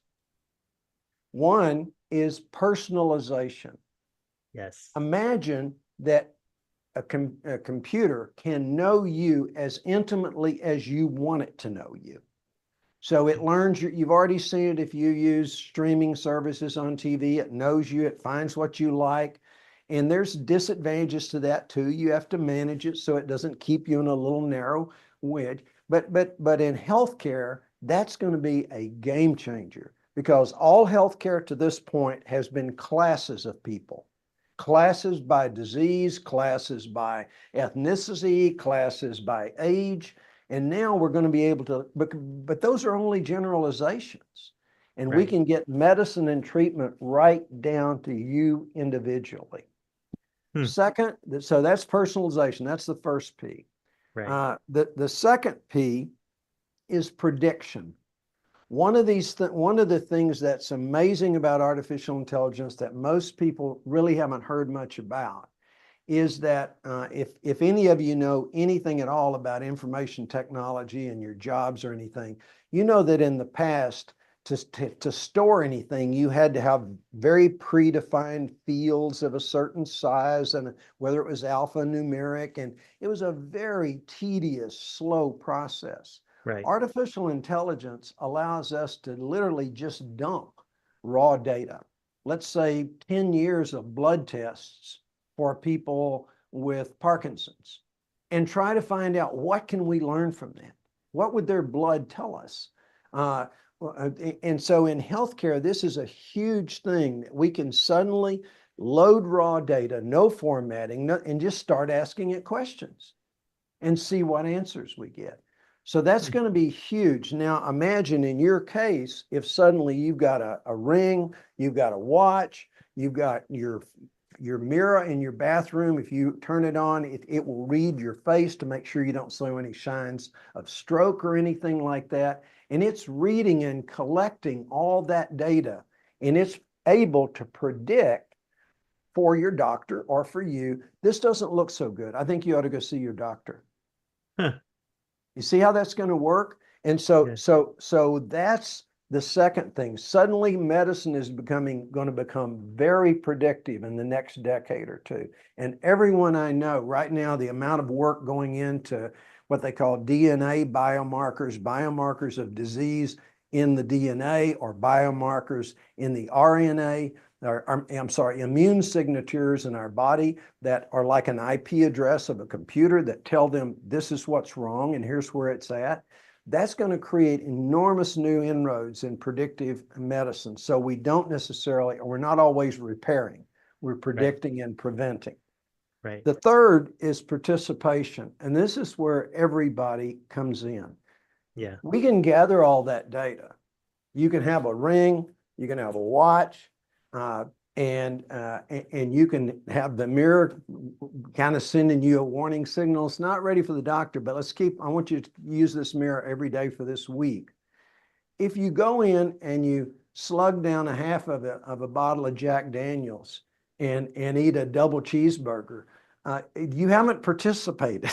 One is personalization. Yes. Imagine that a computer can know you as intimately as you want it to know you. So it learns you've already seen it if you use streaming services on TV. It knows you, it finds what you like. And there's disadvantages to that too. You have to manage it so it doesn't keep you in a little narrow wedge. But in healthcare, that's going to be a game changer because all healthcare to this point has been classes of people. Classes by disease, classes by ethnicity, classes by age. And now we're going to be able to, but those are only generalizations. And we can get medicine and treatment right down to you individually. Second, so that's personalization. That's the first P. Right. The second P is prediction. One of the things that's amazing about artificial intelligence that most people really haven't heard much about is that if any of you know anything at all about information technology and your jobs or anything, you know that in the past, to store anything, you had to have very predefined fields of a certain size, and whether it was alphanumeric, and it was a very tedious, slow process. Right. Artificial intelligence allows us to literally just dump raw data. Let's say 10 years of blood tests for people with Parkinson's, and try to find out, what can we learn from that? What would their blood tell us? And so in healthcare, this is a huge thing that we can suddenly load raw data, no formatting, and just start asking it questions and see what answers we get. So that's going to be huge. Now, imagine in your case, if suddenly you've got a ring, you've got a watch, you've got your mirror in your bathroom. If you turn it on, it will read your face to make sure you don't show any signs of stroke or anything like that. And it's reading and collecting all that data, and it's able to predict for your doctor or for you, this doesn't look so good. I think you ought to go see your doctor. Huh. You see how that's going to work? And so, so that's the second thing. Suddenly medicine is going to become very predictive in the next decade or two. And everyone I know right now, the amount of work going into what they call DNA biomarkers, biomarkers of disease in the DNA, or biomarkers in the RNA, immune signatures in our body that are like an IP address of a computer that tell them this is what's wrong and here's where it's at. That's going to create enormous new inroads in predictive medicine. So we don't necessarily, or we're not always repairing, we're predicting and preventing. Right. The third is participation. And this is where everybody comes in. Yeah. We can gather all that data. You can have a ring, you can have a watch, and you can have the mirror kind of sending you a warning signal. It's not ready for the doctor, but I want you to use this mirror every day for this week. If you go in and you slug down a half of a bottle of Jack Daniels and eat a double cheeseburger, you haven't participated.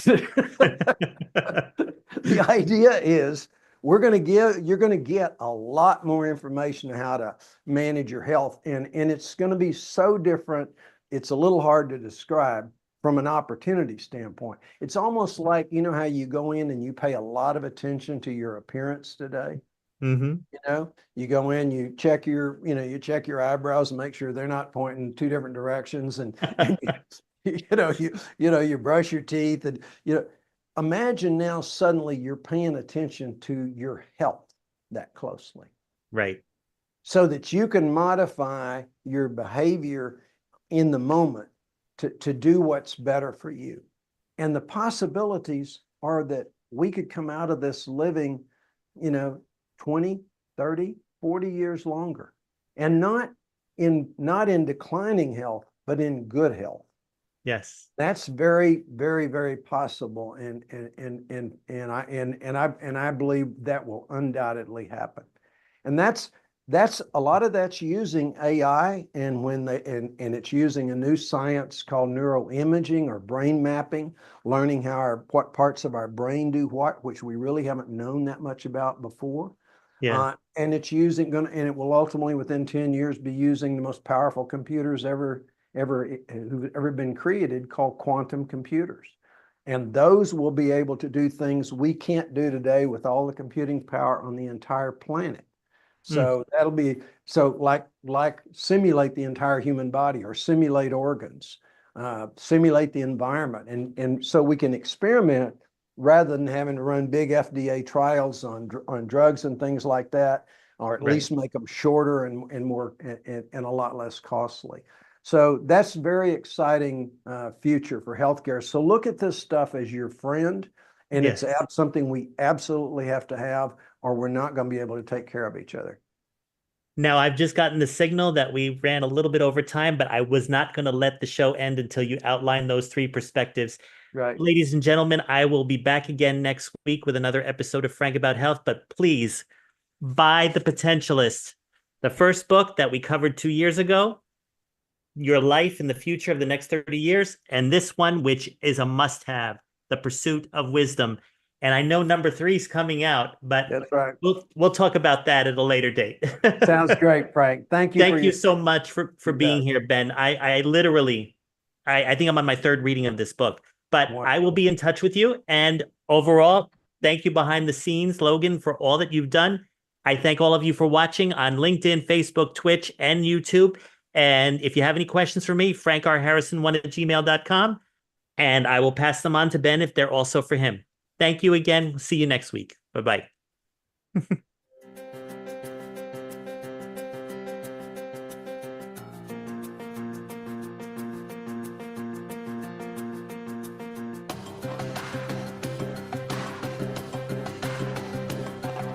The idea is you're going to get a lot more information on how to manage your health. And it's going to be so different. It's a little hard to describe from an opportunity standpoint. It's almost like, you know how you go in and you pay a lot of attention to your appearance today? Mm-hmm. You know, you go in, you check your eyebrows and make sure they're not pointing in two different directions. And you brush your teeth, and, imagine now suddenly you're paying attention to your health that closely. Right. So that you can modify your behavior in the moment to do what's better for you. And the possibilities are that we could come out of this living, 20, 30, 40 years longer, and not in declining health, but in good health. Yes. That's very, very, very possible, and I believe that will undoubtedly happen. And that's a lot of that's using AI, and it's using a new science called neuroimaging or brain mapping, learning what parts of our brain do what, which we really haven't known that much about before. Yeah. And it's and it will ultimately within 10 years be using the most powerful computers who've ever been created, called quantum computers. And those will be able to do things we can't do today with all the computing power on the entire planet. So that'll be like simulate the entire human body, or simulate organs, simulate the environment, and so we can experiment rather than having to run big FDA trials on drugs and things like that, or at least make them shorter and more and a lot less costly. So that's very exciting future for healthcare. So look at this stuff as your friend, and it's something we absolutely have to have, or we're not going to be able to take care of each other. Now, I've just gotten the signal that we ran a little bit over time, but I was not going to let the show end until you outline those three perspectives. Right. Ladies and gentlemen, I will be back again next week with another episode of Frank About Health, but please buy The Potentialist, the first book that we covered 2 years ago, your life in the future of the next 30 years, and this one, which is a must-have, The Pursuit of Wisdom. And I know number 3 is coming out, but That's right. we'll talk about that at a later date. Sounds great, Frank. Thank you. Thank for you your so much for You being bet. here, Ben. I literally, I think I'm on my 3rd reading of this book, but I will be in touch with you. And overall, thank you behind the scenes, Logan, for all that you've done. I thank all of you for watching on LinkedIn, Facebook, Twitch, and YouTube. And if you have any questions for me, frankrharrison1@gmail.com, and I will pass them on to Ben if they're also for him. Thank you again. See you next week. Bye-bye.